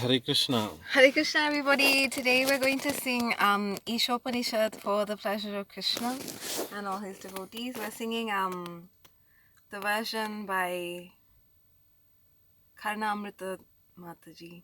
Hare Krishna. Hare Krishna, everybody. Today we're going to sing Isopanisad for the pleasure of Krishna and all his devotees. We're singing the version by Karnamrita Mataji.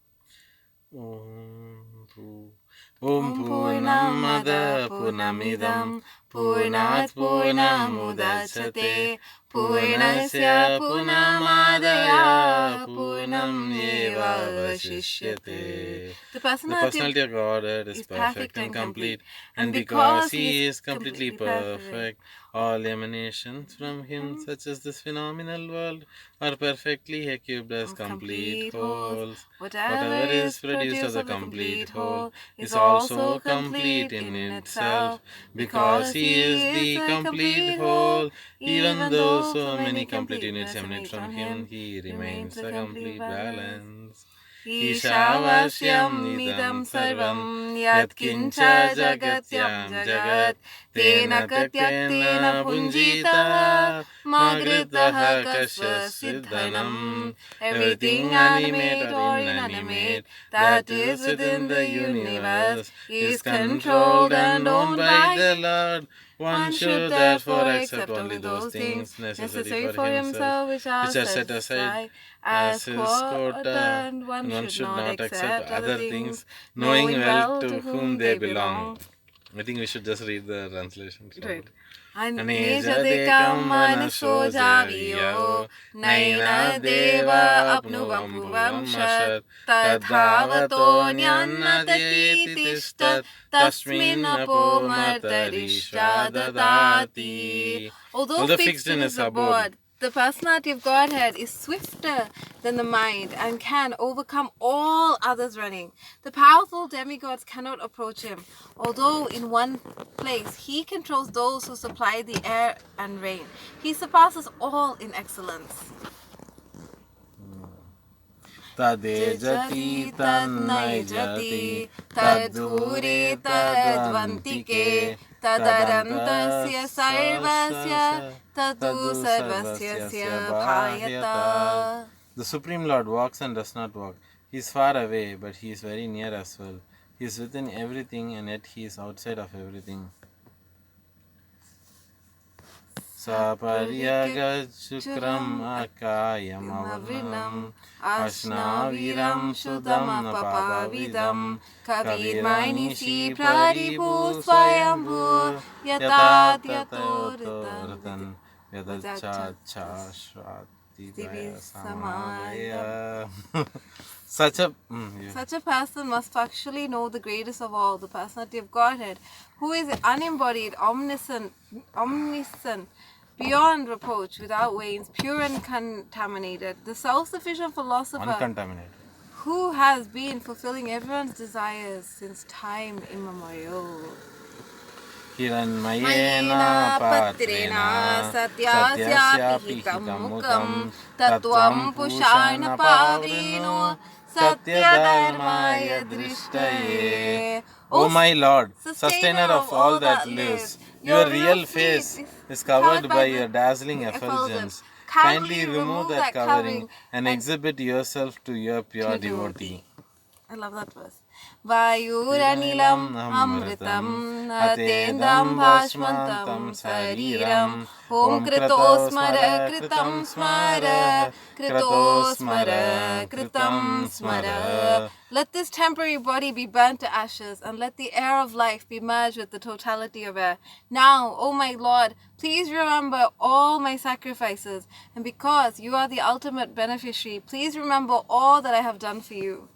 Om Purnamada Purnamidam Purnat Purnamudachyate Purnasya Purnamadaya Purnamyeva Vashishyate. The personality of Godhead is perfect and complete, and because He is completely perfect, all emanations from Him, such as this phenomenal world, are perfectly equipped as complete wholes. Whatever is produced as a complete whole is also complete in itself, because He is the complete whole. Even though so many complete units emanate from Him, He remains a complete balance. Ishavasyam idam sarvam yat kincha jagatyam jagat tena katyatena punjita magritaha kasvasiddhanam. Everything animate or inanimate that is within the universe is controlled and owned by the Lord. One should therefore accept only those things necessary for himself which are set aside as his quota, and one should not accept other things, knowing well to whom they belong. I think we should just read the translation. Right. Anejadekam manaso javiyo naina deva apnuvam bhuvam shat tadhavato nyannatati tishtat tasmin apo martarisha dadati. Although fixed in his abode, the personality of Godhead is swifter than the mind and can overcome all others running. The powerful demigods cannot approach him. Although in one place he controls those who supply the air and rain, he surpasses all in excellence. Tadejati tannaijati tadhuri tadvantike tadarantasya sarvasya tadu sarvasya bhayata. The Supreme Lord walks and does not walk. He is far away, but He is very near as well. He is within everything, and yet He is outside of everything. Saparyagachukram akayam avrinam ashnaviram sudam napapavidam kavirmainishi praribhu swayambhu yatat yatortan yadachachashvati samaya. Such a person must actually know the greatest of all, the personality of Godhead, who is unembodied, omniscient, beyond reproach, without veins, pure and contaminated, the self-sufficient philosopher, uncontaminated, who has been fulfilling everyone's desires since time immemorial. Hiranmayena patrena satyasya pihikam mukam tatvam pushana pavrino satyadharmaya drishtaye. O my Lord, sustainer of all that lives, your real face is covered by your dazzling effulgence. Kindly remove that covering and exhibit yourself to your pure devotee. I love that verse. Vayuranilam amritam atendram bhashmantam sariram om kritosmara kritam smara kritosmara kritam smara. Let this temporary body be burnt to ashes, and let the air of life be merged with the totality of air. Now, O my Lord, please remember all my sacrifices, and because you are the ultimate beneficiary, please remember all that I have done for you.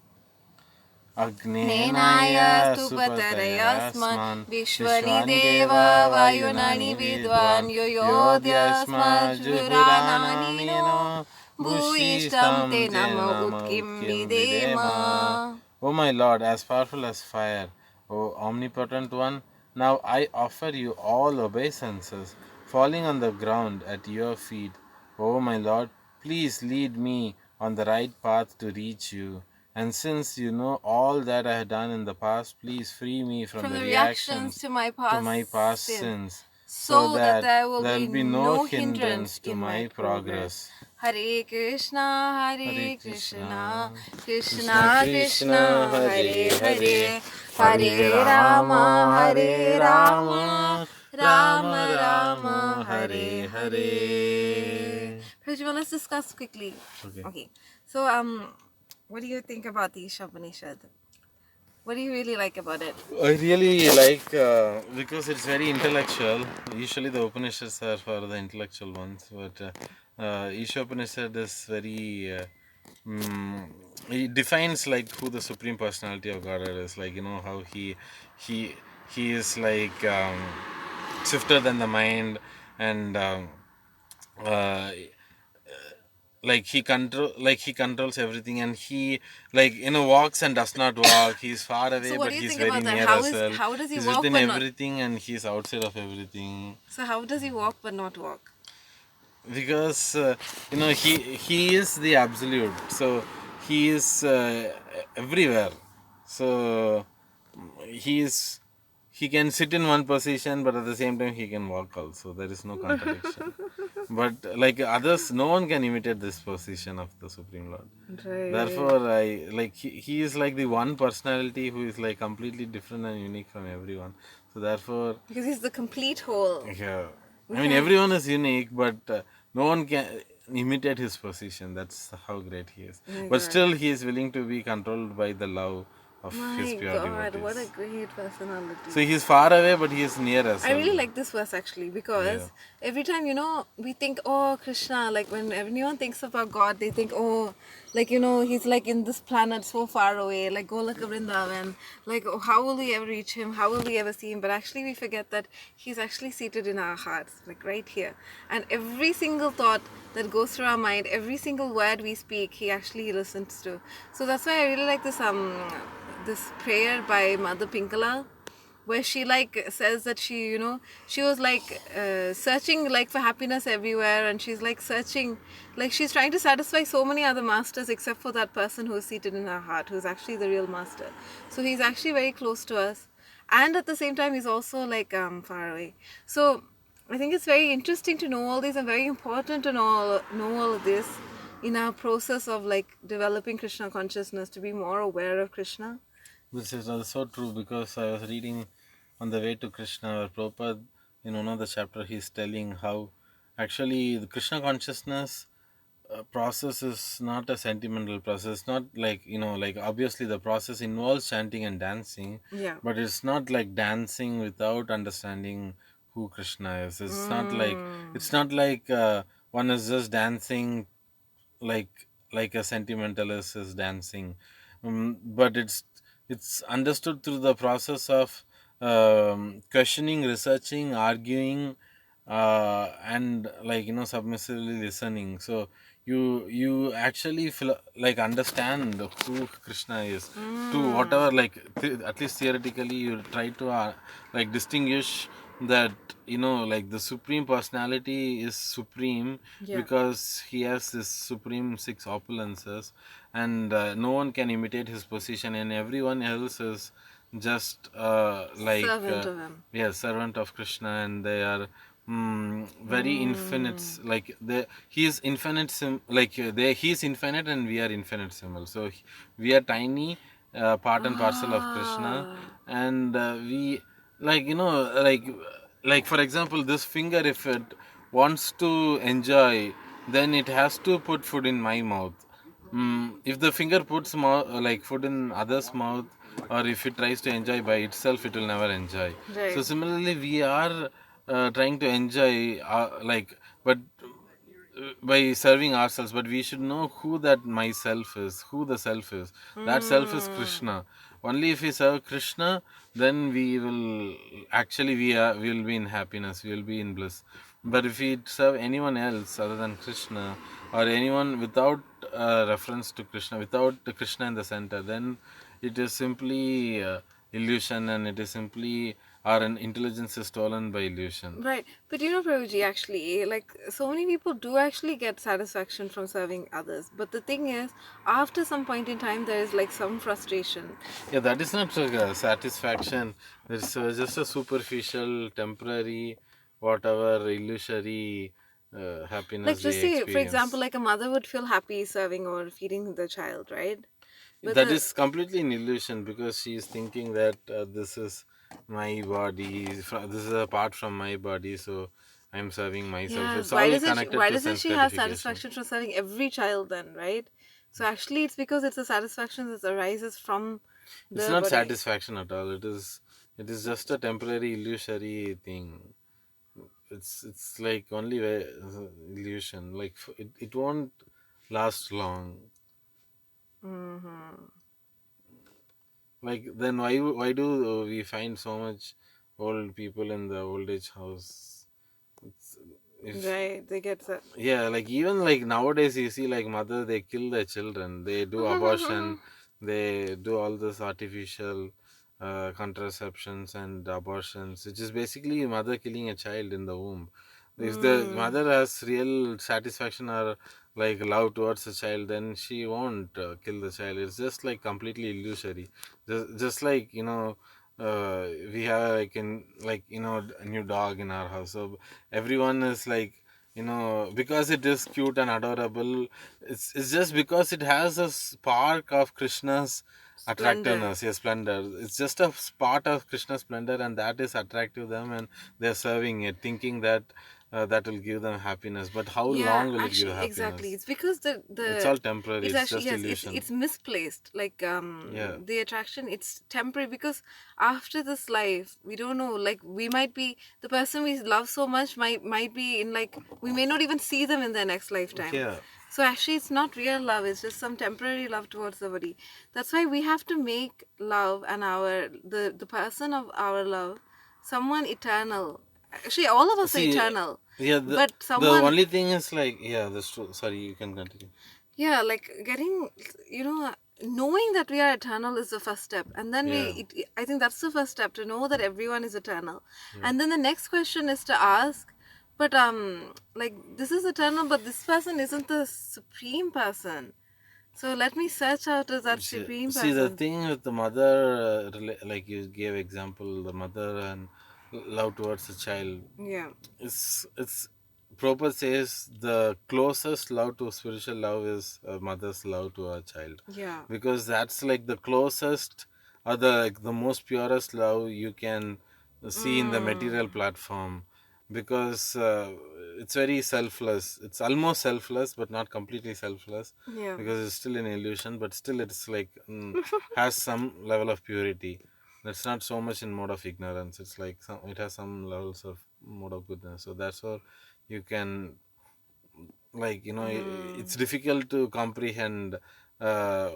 Agnenaya supatarayasman Vishwani deva vayunani vidvan Yoyodyasma juhurananino Bhuishtam te nama utkim videma. O my Lord, as powerful as fire, O omnipotent one, now I offer you all obeisances, falling on the ground at your feet. O my Lord, please lead me on the right path to reach you. And since you know all that I have done in the past, please free me from the reactions to my past sins, so that there will be no hindrance to my progress. Hare Krishna, Hare Krishna, Krishna Krishna, Hare Hare, Hare Rama, Hare Rama, Rama Rama, Hare Hare. Prajwal, let's discuss quickly. Okay. So, what do you think about the Isopanisad? What do you really like about it? I really like because it's very intellectual. Usually the Upanishads are for the intellectual ones, but Isopanisad is very. It defines like who the supreme personality of Godhead is. Like how he he is like swifter than the mind, and uh, he controls everything, and he walks and does not walk. He's far away, So what but do you he's think very about that? near How as well. how does he He's walk within but not? everything, and he's outside of everything. So how does he walk but not walk? Because he is the absolute, so he is everywhere. So he is he can sit in one position, but at the same time he can walk also. There is no contradiction. But like others, no one can imitate this position of the Supreme Lord. Right. Therefore, he is like the one personality who is like completely different and unique from everyone. So therefore, because he's the complete whole. yeah, I mean everyone is unique, but no one can imitate his position. That's how great he is. But still, he is willing to be controlled by the love of his My pure God, devotees. what a great personality. So he is far away, but he is near us. I really like this verse actually because Yeah. every time we think, oh Krishna, like when anyone thinks about God, they think, oh, like he's like in this planet so far away, like Golaka Vrindavan, like oh, how will we ever reach him? How will we ever see him? But actually, we forget that he's actually seated in our hearts, like right here, and every single thought that goes through our mind, every single word we speak, he actually listens to. So that's why I really like this prayer by Mother Pinkala, where she like says that she was like searching like for happiness everywhere, and she's like searching, like she's trying to satisfy so many other masters except for that person who is seated in her heart, who's actually the real master. So he's actually very close to us, and at the same time he's also like far away. So I think it's very interesting to know all this, and very important to know all of this in our process of like developing Krishna consciousness, to be more aware of Krishna. This is also true because I was reading on the way to Krishna, where Prabhupada, in one of the chapter, he's telling how actually the Krishna consciousness process is not a sentimental process. Not like like obviously the process involves chanting and dancing, Yeah. but it's not like dancing without understanding who Krishna is. It's not like one is just dancing like a sentimentalist is dancing, but it's understood through the process of questioning, researching, arguing, and submissively listening. So you actually feel like understand who Krishna is to whatever, like at least theoretically you try to like distinguish that like the supreme personality is supreme. Yeah. Because he has this supreme six opulences, and no one can imitate his position, and everyone else is just Servant of him. yeah, servant of Krishna, and they are very infinite. Like he is infinite he is infinite and we are infinite symbol. So we are tiny part and parcel of Krishna, and we like for example, this finger, if it wants to enjoy, then it has to put food in my mouth. If the finger puts food in others mouth, or if it tries to enjoy by itself, it will never enjoy. Right. So similarly, we are trying to enjoy but by serving ourselves, but we should know who that myself is, who the self is. That self is Krishna. Only if we serve Krishna, then we will actually we will be in happiness, we will be in bliss. But if we serve anyone else other than Krishna, or anyone without reference to Krishna, without the Krishna in the center, then it is simply illusion, and it is simply our intelligence is stolen by illusion. Right. But Prabhuji, actually, like so many people do actually get satisfaction from serving others. But the thing is, after some point in time, there is like some frustration. Yeah, that is not satisfaction. It's just a superficial, temporary, whatever illusory Like happiness just they say, for example, experience. like a mother would feel happy serving or feeding the child, right? But That is completely an illusion, because she is thinking that this is my body, this is a part from my body, so I'm serving myself. yeah, It's all why connected to doesn't sense she have gratification. satisfaction from serving every child then, right? So actually, it's because it's a satisfaction that arises from It's the not body. satisfaction at all. It is just a temporary illusory thing. It's like only illusion. Like it won't last long. Mm-hmm. Like then why do we find so much old people in the old age house? It's, if Right, they get that. Yeah, like even like nowadays you see like mother, they kill their children, they do abortion, they do all this artificial contraceptions and abortions, which is basically mother killing a child in the womb. If the Mm. mother has real satisfaction or like love towards the child, then she won't kill the child. It's just like completely illusory. Just like we have like a new dog in our house, so everyone is like, because it is cute and adorable. It's just because it has a spark of Krishna's Splendor. attractiveness, yes, splendor. It's just a part of Krishna's splendor, and that is attractive them, and they're serving it, thinking that that will give them happiness. But how Yeah, long will it give actually, exactly. happiness? It's because It's the all temporary. it's It's actually, just yes, illusion. it's misplaced. Like Yeah. the attraction, it's temporary because after this life, we don't know. Like we might be the person we love so much might be in, like, we may not even see them in their next lifetime. Yeah. So actually, it's not real love. It's just some temporary love towards the body. That's why we have to make love and the person of our love someone eternal. Actually, all of us are See, eternal, yeah, but the someone, only thing is like, yeah, that's true. Sorry, you can continue. yeah, like getting, knowing that we are eternal is the first step, and then Yeah. I think that's the first step, to know that everyone is eternal. Yeah. And then the next question is to ask, but like, this is eternal, but this person isn't the supreme person, so let me search out as that supreme See, the person. thing with the mother, like you gave example, the mother and love towards the child. Yeah. It's proper says the closest love to spiritual love is a mother's love to a child, Yeah. because that's like the closest or the like the most purest love you can see in the material Mm. platform, because it's very selfless. It's almost selfless, but not completely selfless, Yeah. because it's still an illusion, but still it's like has some level of purity. It's not so much in mode of ignorance. It's like it has some levels of mode of goodness. So that's all you can, like, Mm. it's difficult to comprehend uh,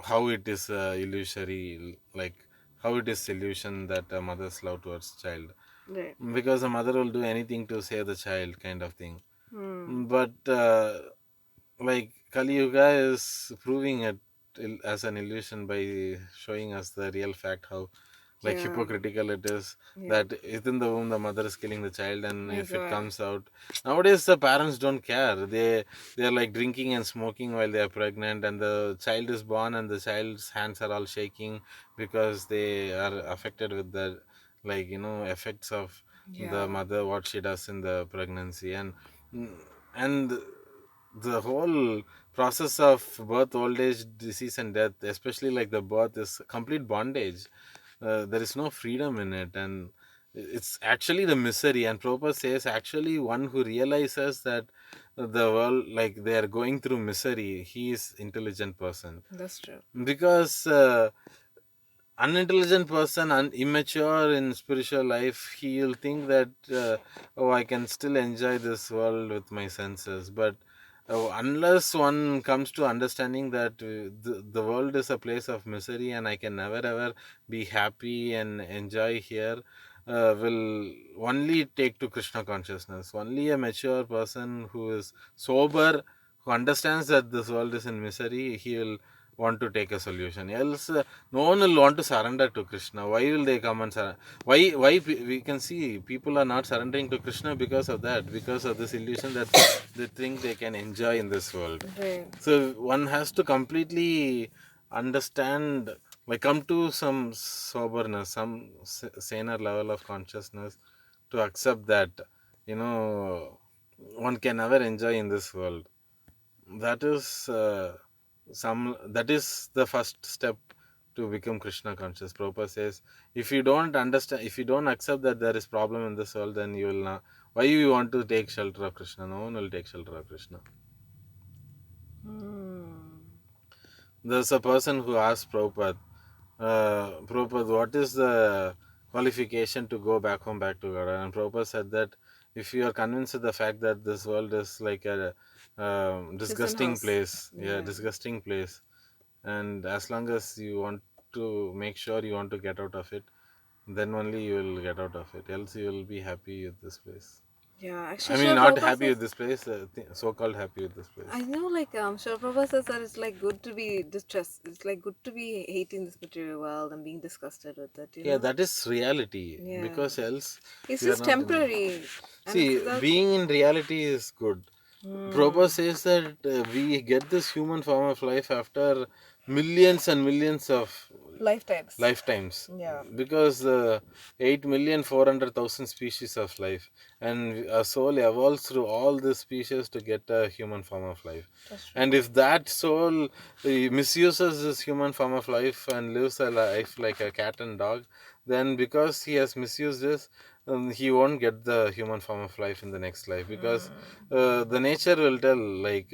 how it is illusory, like how it is illusion that a mother's love towards child, Right. because a mother will do anything to save the child, kind of thing. Mm. But like Kali Yuga is proving it as an illusion by showing us the real fact, how like Yeah. hypocritical it is, Yeah. that within the womb the mother is killing the child, and My if it God. comes out nowadays, the parents don't care. They're like drinking and smoking while they are pregnant, and the child is born and the child's hands are all shaking, because they are affected with the, like, effects of the Yeah. mother, what she does in the pregnancy. And the whole process of birth, old age, disease and death, especially like the birth, is complete bondage. There is no freedom in it, and it's actually the misery. And Prabhupada says, actually one who realizes that the world, like they are going through misery, he is intelligent person. That's true. Because unintelligent person and immature in spiritual life, he will think that oh, I can still enjoy this world with my senses. But unless one comes to understanding that the world is a place of misery, and I can never ever be happy and enjoy here, will only take to Krishna consciousness. Only a mature person who is sober, who understands that this world is in misery, he will want to take a solution. Else, no one will want to surrender to Krishna. Why will they come and surrender? We can see people are not surrendering to Krishna because of that, because of this illusion that they think they can enjoy in this world. Right. So one has to completely understand, like come to some soberness, some saner level of consciousness, to accept that. one can never enjoy in this world. That is that is the first step to become Krishna conscious. Prabhupada says, if you don't understand, if you don't accept that there is problem in this world, then you will not. Why you want to take shelter of Krishna? No one will take shelter of Krishna. There's a person who asked Prabhupada, Prabhupada, what is the qualification to go back home, back to God? And Prabhupada said that if you are convinced of the fact that this world is like a disgusting place, disgusting place, and as long as you want to make sure you want to get out of it, then only you will get out of it. Else you will be happy with this place. Yeah, I actually, mean, Srila not Prabhupada happy says, with this place, so-called happy with this place. I know, like, Srila Prabhupada says that it's like good to be distressed. It's like good to be hating this material world and being disgusted with it, you know? Yeah, that is reality. Yeah. Because else It's we are just not temporary. And See, it's that, being in reality is good. Prabhupada says that we get this human form of life after millions and millions of lifetimes. Yeah. Because 8,400,000 species of life, and a soul evolves through all the species to get a human form of life. That's true. And if that soul misuses this human form of life and lives a life like a cat and dog, then because he has misused this, he won't get the human form of life in the next life. Because the nature will tell, like,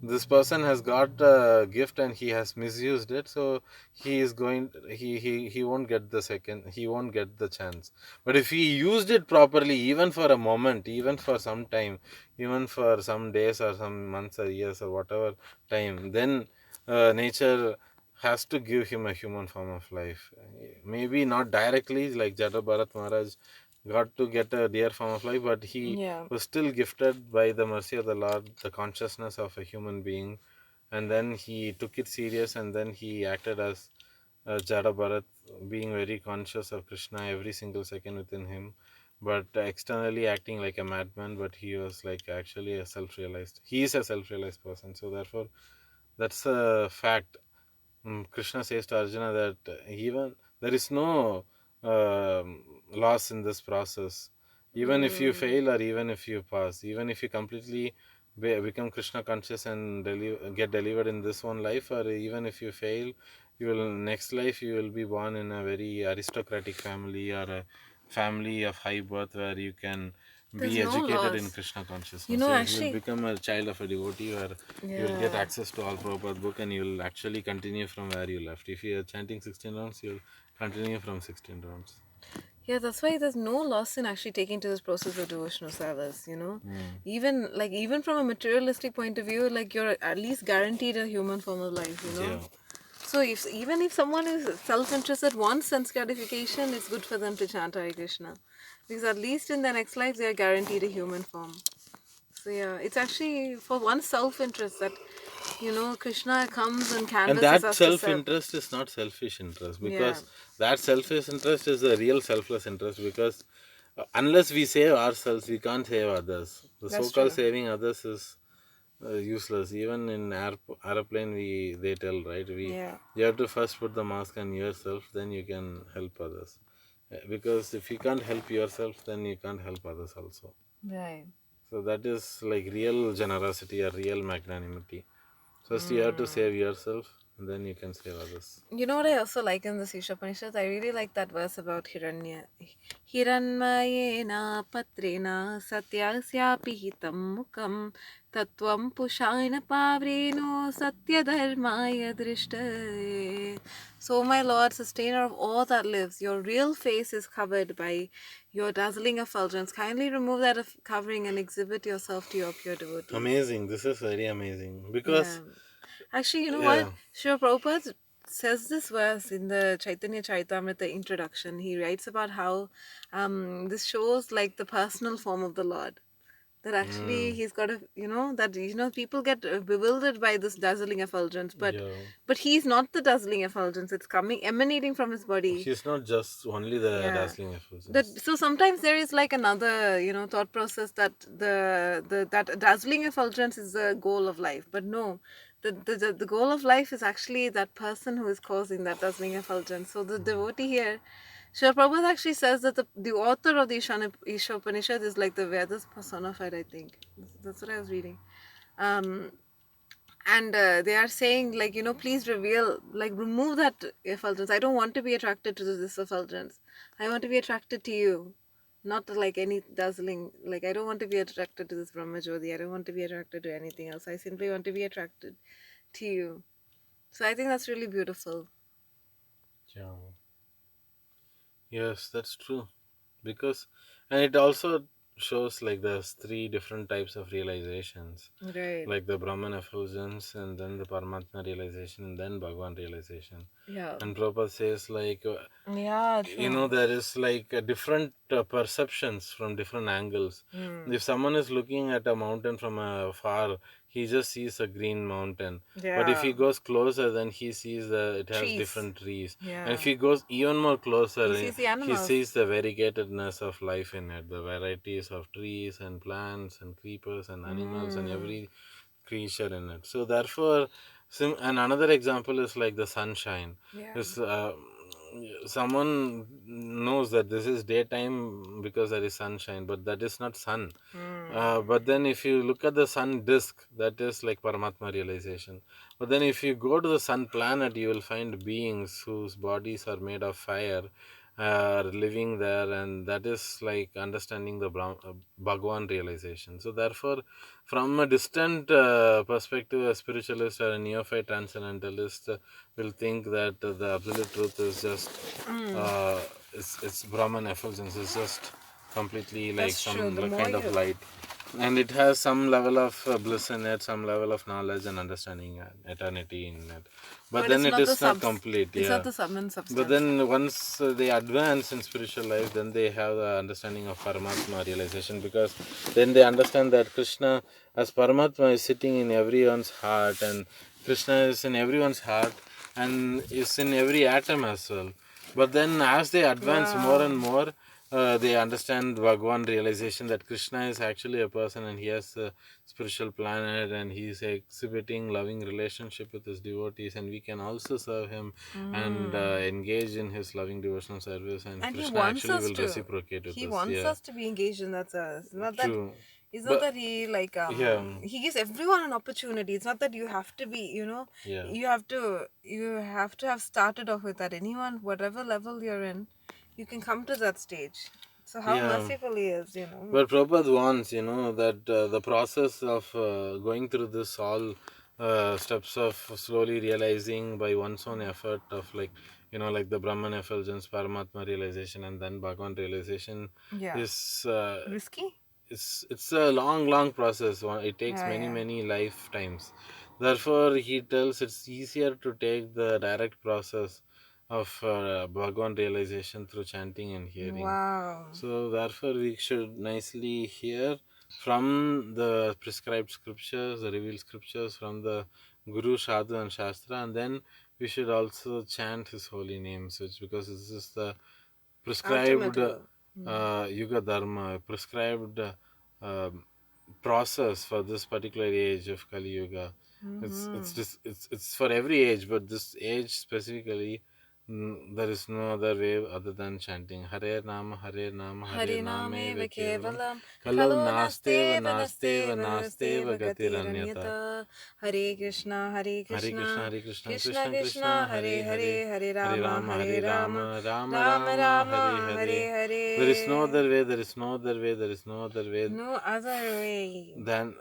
this person has got a gift and he has misused it, so he is going he won't get the second, he won't get the chance. But if he used it properly, even for a moment, even for some time, even for some days or some months or years or whatever time, then nature has to give him a human form of life. Maybe not directly, like Jada Bharat Maharaj got to get a dear form of life, but he was still gifted by the mercy of the Lord the consciousness of a human being, and then he took it serious, and then he acted as Jada Bharat, being very conscious of Krishna every single second within him, but externally acting like a madman. But he was like actually a self-realized. He is a self-realized person. So therefore, that's a fact. Krishna says to Arjuna that even there is no loss in this process. Even if you fail or even if you pass, even if you completely become Krishna conscious and get delivered in this one life, or even if you fail, you will next life you will be born in a very aristocratic family or a family of high birth where you can be educated in Krishna consciousness. You will become a child of a devotee where you will get access to all Prabhupada's book and you will actually continue from where you left. If you are chanting 16 rounds, you will continue from 16 rounds. Yeah, that's why there's no loss in actually taking to this process of devotional service, you know? Even from a materialistic point of view, like you're at least guaranteed a human form of life, you know? Yeah. So even if someone is self-interested, wants sense gratification, it's good for them to chant Hare Krishna. Because at least in their next life, they are guaranteed a human form. So yeah, it's actually for one's self-interest that, you know, Krishna comes and canvasses And that us to serve. self-interest is not selfish interest, because that selfish interest is a real selfless interest, because unless we save ourselves, we can't save others. The That's so-called true. saving others is useless. Even in airplane, they tell, right, you have to first put the mask on yourself, then you can help others. Because if you can't help yourself, then you can't help others also. Right. So that is like real generosity or real magnanimity. First you have to save yourself, and then you can save others. You know what I also like in the Isopanisad? I really like that verse about Hiranmayena patrena satyasyapi hitam mukam tatvam pushayana pavreno satya dharmaya drishtaye. So my Lord, sustainer of all that lives, your real face is covered by your dazzling effulgence. Kindly remove that covering and exhibit yourself to your pure devotees. Amazing. This is very amazing. Because actually, you know what? Srila Prabhupada says this verse in the Chaitanya Charitamrita introduction. He writes about how this shows like the personal form of the Lord. That actually he's got a, people get bewildered by this dazzling effulgence, but he's not the dazzling effulgence. It's emanating from his body. He's not just only the dazzling effulgence. So sometimes there is like another, thought process that that dazzling effulgence is the goal of life, but no. The goal of life is actually that person who is causing that dazzling effulgence. So the devotee here Srila Prabhupada actually says that the author of the Isopanisad is like the Vedas personified, I think. That's what I was reading. And they are saying, like, please reveal, like, remove that effulgence. I don't want to be attracted to this effulgence. I want to be attracted to you. Not like any dazzling, like, I don't want to be attracted to this Brahmajyoti. I don't want to be attracted to anything else. I simply want to be attracted to you. So I think that's really beautiful. Yeah. Yes, that's true. Because, and it also shows like there's three different types of realizations. Right. Like the Brahman effulgence, and then the Paramatma realization, and then Bhagwan realization. Yeah. And Prabhupada says, like, Yeah, true. there is like a different perceptions from different angles. If someone is looking at a mountain from afar, he just sees a green mountain. But if he Yeah. goes closer, then he sees it has Trees. different trees. Yeah. And if he goes even more closer, He sees the he animals. sees the variegatedness of life in it, the varieties of trees and plants and creepers and animals and every creature in it. So therefore, and another example is like the sunshine. Yeah. This, someone knows that this is daytime because there is sunshine, but that is not sun. But then if you look at the sun disk, that is like Paramatma realization. But then if you go to the sun planet, you will find beings whose bodies are made of fire, are living there, and that is like understanding the Bhagwan realization. So therefore, from a distant perspective, a spiritualist or a neophyte transcendentalist will think that the absolute truth is just it's Brahman effulgence. It's just completely like That's true. some The more kind of you- light, and it has some level of bliss in it, some level of knowledge and understanding and eternity in it. But then it's it not the is not complete. It's Yeah. not the substance. But then once they advance in spiritual life, then they have the understanding of Paramatma realization, because then they understand that Krishna as Paramatma is sitting in everyone's heart, and Krishna is in everyone's heart and is in every atom as well. But then as they advance more and more, they understand Bhagwan realization that Krishna is actually a person and he has a spiritual planet and he is exhibiting loving relationship with his devotees, and we can also serve him and engage in his loving devotional service, and And he Krishna wants actually us will to. reciprocate with He us. wants Yeah, us to be engaged in that service. Not that true. it's not But that he like yeah, he gives everyone an opportunity. It's not that you have to be, yeah. you have to have started off with that. Anyone, whatever level you're in, you can come to that stage. So how Yeah. merciful he is. But Prabhupada wants, that the process of going through this all steps of slowly realizing by one's own effort of like, like the Brahman effulgence, Paramatma realization, and then Bhagwan realization Yeah. is Risky? it's a long process. It takes Yeah, many yeah. many lifetimes. Therefore, he tells it's easier to take the direct process of Bhagwan realization through chanting and hearing. Wow. So therefore, we should nicely hear from the prescribed scriptures, the revealed scriptures from the Guru, Sadhu, and Shastra, and then we should also chant his holy names, which because this is the prescribed Ultimate. Yuga Dharma, prescribed process for this particular age of Kali Yuga. It's for every age, but this age specifically, there is no other way other than chanting Hare Nama, Hare Nama, Hare Name Harinameva Kevalam Kevalam Kalau Khalo Nasteva Nasteva Nasteva Nasteva Nasteva Nasteva Gatiranyata. Gatiranyata Hare Krishna Hare Hare Krishna, Krishna Hare Krishna, Krishna Krishna Krishna Krishna, Hare Hare Hare, Hare Hare Hare Rama Rama, Hare Hare Rama Rama, Rama Rama Rama, Hare Rama Hare. Hare There is no Hare. other way, there is no other way, there is no other way No other way. than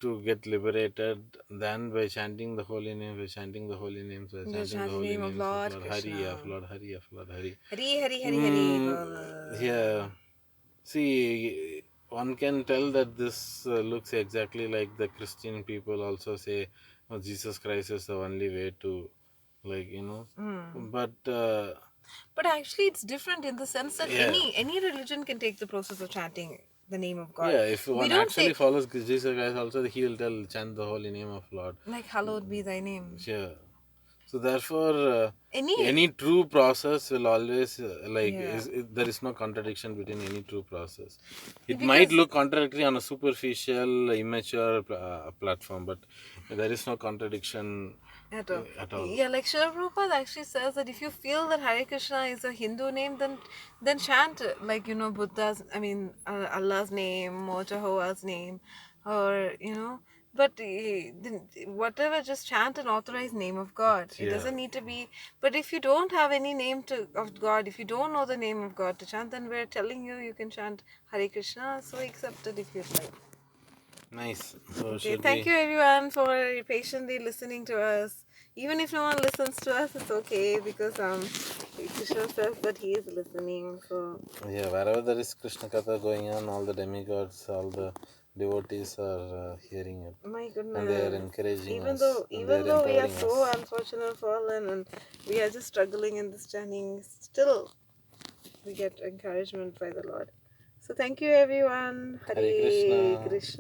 to get liberated than by chanting the holy name, by chanting the holy names, by The chanting the chanting holy name of names of Lord Lord Hari, Krishna. of Lord Hari, of Lord Hari. Hare Hare Hare Hare Yeah. See, one can tell that this looks exactly like the Christian people also say, oh, Jesus Christ is the only way to, like, But But actually, it's different in the sense that yeah, any religion can take the process of chanting the name of God. yeah. If We one don't actually say follows Jesus Christ, also he will tell chant the holy name of Lord. like hallowed be thy name. Yeah. So therefore, Any any true process will always Yeah. there is no contradiction between any true process. It Because- might look contradictory on a superficial, immature platform, but there is no contradiction at all. at all. Yeah, like Srila Prabhupada actually says that if you feel that Hare Krishna is a Hindu name, then chant like Buddha's, Allah's name or Jehovah's name, or but then whatever, just chant an authorized name of God. It Yeah. doesn't need to be. But if you don't have any name of God, if you don't know the name of God to chant, then we're telling you can chant Hare Krishna. So accept it if you'd like. Nice. So Okay, should thank we? you everyone for patiently listening to us. Even if no one listens to us, it's okay, because Krishna says that he is listening. So Yeah, wherever there is Krishna Katha going on, all the demigods, all the devotees are hearing it. my goodness, And they are encouraging even us. though And they are we are empowering so us. unfortunate fallen and we are just struggling in this journey, still we get encouragement by the Lord. So thank you everyone. Hare Krishna. Krishna.